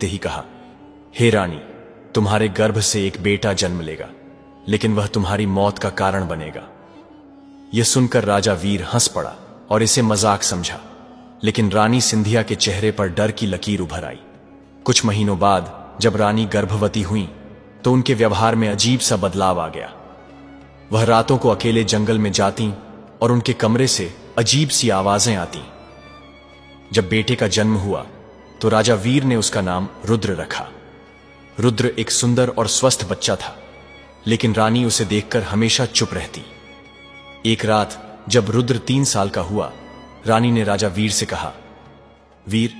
ते ही कहा, हे रानी, तुम्हारे गर्भ से एक बेटा जन्म लेगा, लेकिन वह तुम्हारी मौत का कारण बनेगा। यह सुनकर राजा वीर हंस पड़ा और इसे मजाक समझा, लेकिन रानी सिंधिया के चेहरे पर डर की लकीर उभर आई। कुछ महीनों बाद जब रानी गर्भवती हुई तो उनके व्यवहार में अजीब सा बदलाव आ गया। वह रातों को अकेले जंगल में जाती और उनके कमरे से अजीब सी आवाजें आती। जब बेटे का जन्म हुआ तो राजा वीर ने उसका नाम रुद्र रखा। रुद्र एक सुंदर और स्वस्थ बच्चा था, लेकिन रानी उसे देखकर हमेशा चुप रहती। एक रात जब रुद्र 3 साल का हुआ, रानी ने राजा वीर से कहा, वीर,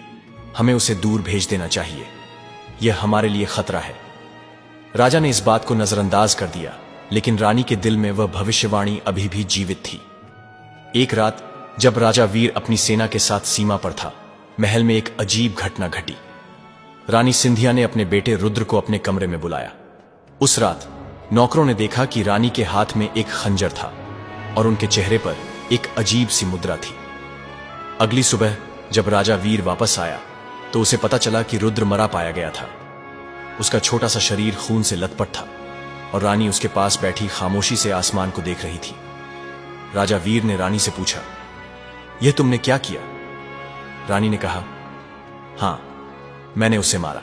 हमें उसे दूर भेज देना चाहिए, यह हमारे लिए खतरा है। राजा ने इस बात को नजरअंदाज कर दिया, लेकिन रानी के दिल में वह भविष्यवाणी अभी भी जीवित थी। एक रात जब राजा वीर अपनी सेना के साथ सीमा पर था, महल में एक अजीब घटना घटी। रानी सिंधिया ने अपने बेटे रुद्र को अपने कमरे में बुलाया। उस रात नौकरों ने देखा कि रानी के हाथ में एक खंजर था और उनके चेहरे पर एक अजीब सी मुद्रा थी। अगली सुबह जब राजा वीर वापस आया तो उसे पता चला कि रुद्र मरा पाया गया था। उसका छोटा सा शरीर खून से लथपथ था और रानी उसके पास बैठी खामोशी से आसमान को देख रही थी। राजा वीर ने रानी से पूछा, यह तुमने क्या किया? रानी ने कहा, हां, मैंने उसे मारा,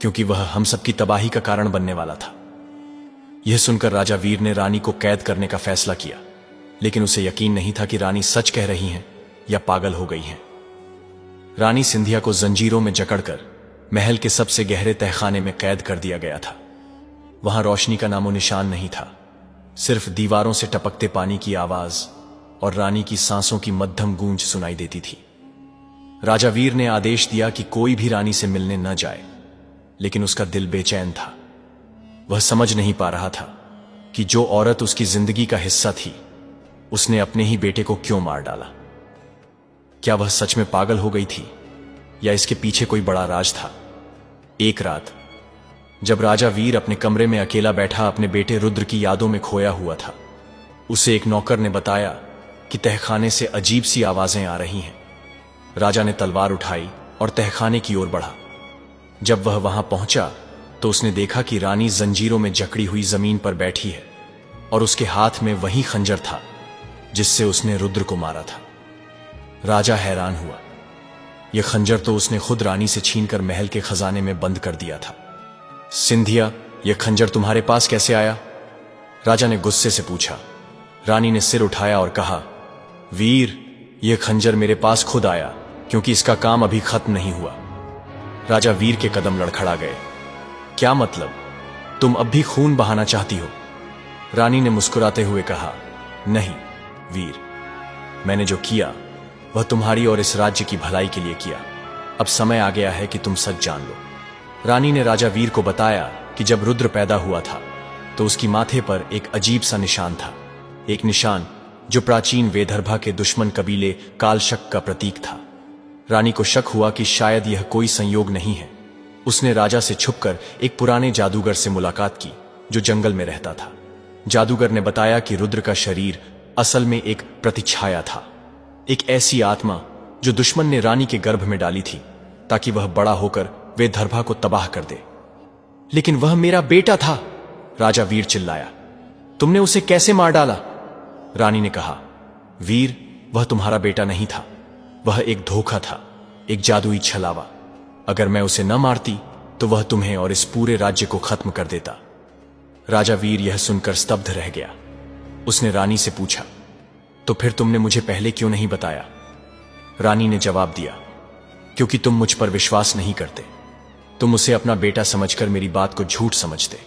क्योंकि वह हम सबकी तबाही का कारण बनने वाला था। यह सुनकर राजा वीर ने रानी को कैद करने का फैसला किया, लेकिन उसे यकीन नहीं था कि रानी सच कह रही हैं या पागल हो गई हैं। रानी सिंधिया को जंजीरों में जकड़कर महल के सबसे गहरे तहखाने में कैद कर दिया गया था। वहां रोशनी का नामो निशान नहीं था, सिर्फ दीवारों से टपकते पानी की आवाज और रानी की सांसों की मध्यम गूंज सुनाई देती थी। राजा वीर ने आदेश दिया कि कोई भी रानी से मिलने न जाए, लेकिन उसका दिल बेचैन था। वह समझ नहीं पा रहा था कि जो औरत उसकी जिंदगी का हिस्सा थी, उसने अपने ही बेटे को क्यों मार डाला। क्या वह सच में पागल हो गई थी या इसके पीछे कोई बड़ा राज था? एक रात जब राजा वीर अपने कमरे में अकेला बैठा अपने बेटे रुद्र की यादों में खोया हुआ था, उसे एक नौकर ने बताया कि तहखाने से अजीब सी आवाजें आ रही हैं। राजा ने तलवार उठाई और तहखाने की ओर बढ़ा। जब वह वहां पहुंचा तो उसने देखा कि रानी जंजीरों में जकड़ी हुई जमीन पर बैठी है और उसके हाथ में वही खंजर था जिससे उसने रुद्र को मारा था। राजा हैरान हुआ। यह खंजर तो उसने खुद रानी से छीनकर महल के खजाने में बंद कर दिया था। सिंधिया, यह खंजर तुम्हारे पास कैसे आया? राजा ने गुस्से से पूछा। रानी ने सिर उठाया और कहा, वीर, यह खंजर मेरे पास खुद आया, क्योंकि इसका काम अभी खत्म नहीं हुआ। राजा वीर के कदम लड़खड़ा गए। क्या मतलब? तुम अब भी खून बहाना चाहती हो? रानी ने मुस्कुराते हुए कहा, नहीं वीर, मैंने जो किया वह तुम्हारी और इस राज्य की भलाई के लिए किया। अब समय आ गया है कि तुम सच जान लो। रानी ने राजा वीर को बताया कि जब रुद्र पैदा हुआ था तो उसकी माथे पर एक अजीब सा निशान था, एक निशान जो प्राचीन वेदर्भा के दुश्मन कबीले कालशक का प्रतीक था। रानी को शक हुआ कि शायद यह कोई संयोग नहीं है। उसने राजा से छुपकर एक पुराने जादूगर से मुलाकात की जो जंगल में रहता था। जादूगर ने बताया कि रुद्र का शरीर असल में एक प्रतिछाया था, एक ऐसी आत्मा जो दुश्मन ने रानी के गर्भ में डाली थी ताकि वह बड़ा होकर वेदर्भा को तबाह कर दे। लेकिन वह मेरा बेटा था, राजा वीर चिल्लाया। तुमने उसे कैसे मार डाला? रानी ने कहा, वीर, वह तुम्हारा बेटा नहीं था, वह एक धोखा था, एक जादुई छलावा। अगर मैं उसे न मारती तो वह तुम्हें और इस पूरे राज्य को खत्म कर देता। राजा वीर यह सुनकर स्तब्ध रह गया। उसने रानी से पूछा, तो फिर तुमने मुझे पहले क्यों नहीं बताया? रानी ने जवाब दिया, क्योंकि तुम मुझ पर विश्वास नहीं करते। तुम उसे अपना बेटा समझकर मेरी बात को झूठ समझते।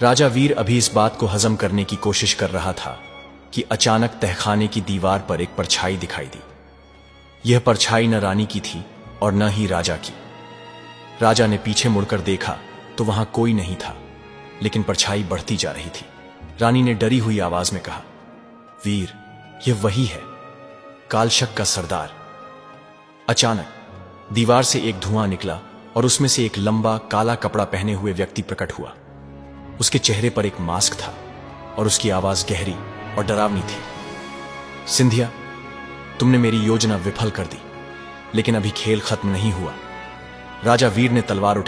राजा वीर अभी इस बात को हजम करने की कोशिश कर रहा था कि अचानक तहखाने की दीवार पर एक परछाई दिखाई दी। यह परछाई न रानी की थी और न ही राजा की। राजा ने पीछे मुड़कर देखा तो वहां कोई नहीं था, लेकिन परछाई बढ़ती जा रही थी। रानी ने डरी हुई आवाज में कहा, वीर, यह वही है, कालशक का सरदार। अचानक दीवार से एक धुआं निकला और उसमें से एक लंबा काला कपड़ा पहने हुए व्यक्ति प्रकट हुआ। उसके चेहरे पर एक मास्क था और उसकी आवाज गहरी और डरावनी थी। सिंधिया, तुमने मेरी योजना विफल कर दी, लेकिन अभी खेल खत्म नहीं हुआ। राजा वीर ने तलवार उठा